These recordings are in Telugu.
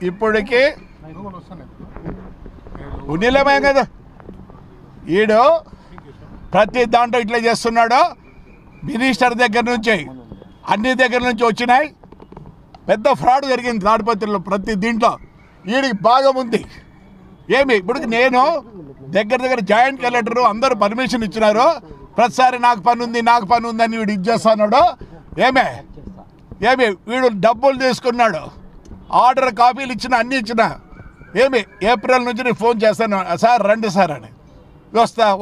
ఇప్పటికి ఉన్నిలేమే కదా ఈడు ప్రతి దాంట్లో ఇట్లా చేస్తున్నాడు. మినిస్టర్ దగ్గర నుంచి అన్ని దగ్గర నుంచి వచ్చినాయి. పెద్ద ఫ్రాడ్ జరిగింది తాడిపత్రిలో ప్రతి దీంట్లో. వీడికి భాగం ఉంది. ఏమి ఇప్పుడు నేను దగ్గర జాయింట్ కలెక్టర్ అందరూ పర్మిషన్ ఇచ్చినారు. ప్రతిసారి నాకు పని ఉంది అని వీడు ఇది చేస్తున్నాడు. ఏమి వీడు డబ్బులు తీసుకున్నాడు. ఆర్డర్ కాపీలు ఇచ్చిన అన్నీ ఇచ్చిన. ఏప్రిల్ నుంచి నేను ఫోన్ చేస్తాను, సార్ రండి సార్ అని.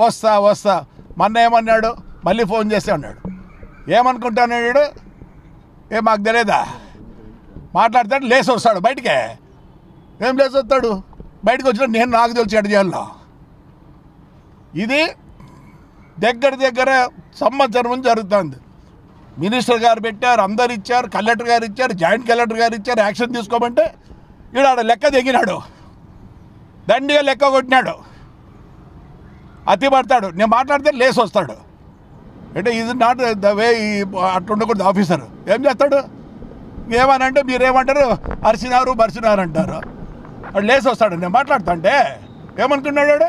వస్తా మొన్న ఏమన్నాడు, మళ్ళీ ఫోన్ చేస్తే అన్నాడు. ఏమనుకుంటాను వీడు, మాకు తెలియదా? మాట్లాడతాడు, లేచి వస్తాడు బయటికే. ఏం లేచి వస్తాడు బయటకు వచ్చినా నేను నాకు తెలిసి ఎడ చేయాలో. ఇది దగ్గర సంవత్సరం నుంచి జరుగుతుంది. మినిస్టర్ గారు పెట్టారు, అందరు ఇచ్చారు, కలెక్టర్ గారు ఇచ్చారు, జాయింట్ కలెక్టర్ గారు ఇచ్చారు. యాక్షన్ తీసుకోమంటే ఈడ లెక్క దిగినాడు, దండిగా లెక్క కొట్టినాడు, అతి పడతాడు. నేను మాట్లాడితే లేసి వస్తాడు. అంటే ఇది నాట్ ద వే. అట్లా ఉండకూడదు ఆఫీసర్. ఏం చేస్తాడు, ఏమనంటే మీరేమంటారు, బరిసినారు అంటారు. వాడు లేసి వస్తాడు. నేను మాట్లాడుతా అంటే ఏమనుకున్నాడు,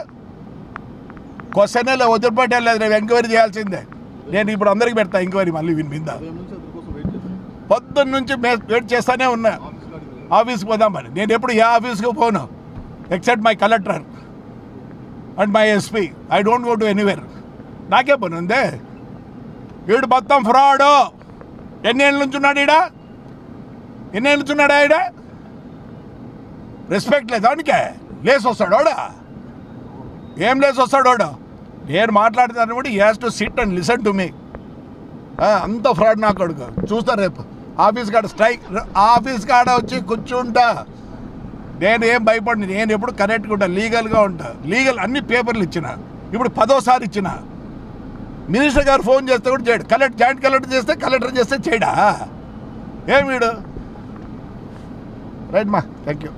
క్వశ్చన్ వదిలిపెట్టలేదు. రేపు ఎంక్వైరీ చేయాల్సిందే. నేను ఇప్పుడు అందరికి పెడతా ఎంక్వైరీ. మళ్ళీ విని మీద పొద్దున్న నుంచి వెయిట్ చేస్తానే ఉన్నా ఆఫీస్కి పోదామని. నేను ఎప్పుడు ఏ ఆఫీస్కి పోను except my collector and my SP. I don't go to anywhere. నాకే పని ఉందే. వీడు మొత్తం ఫ్రాడు. ఎన్నేళ్ళ నుంచి ఉన్నాడు ఈడ? రెస్పెక్ట్ లేదు వాడికే. లేసి వస్తాడు వాడు. ఏం లేసి వస్తాడు వాడు? నేను మాట్లాడుతాను కూడా. He has to sit and listen to me. అంత ఫ్రాడ్ నా కొడుకు. చూస్తా రేపు ఆఫీస్ కాడ వచ్చి కూర్చుంటా. నేను ఏం భయపడి, నేను ఎప్పుడు కరెక్ట్గా ఉంటా, లీగల్గా ఉంటా. లీగల్ అన్ని పేపర్లు ఇచ్చిన. ఇప్పుడు 10వ ఇచ్చిన. మినిస్టర్ గారు ఫోన్ చేస్తే కూడా చేయడు. జాయింట్ కలెక్టర్ చేస్తే చేయడా? ఏం వీడు? రైట్ మా, థ్యాంక్ యూ.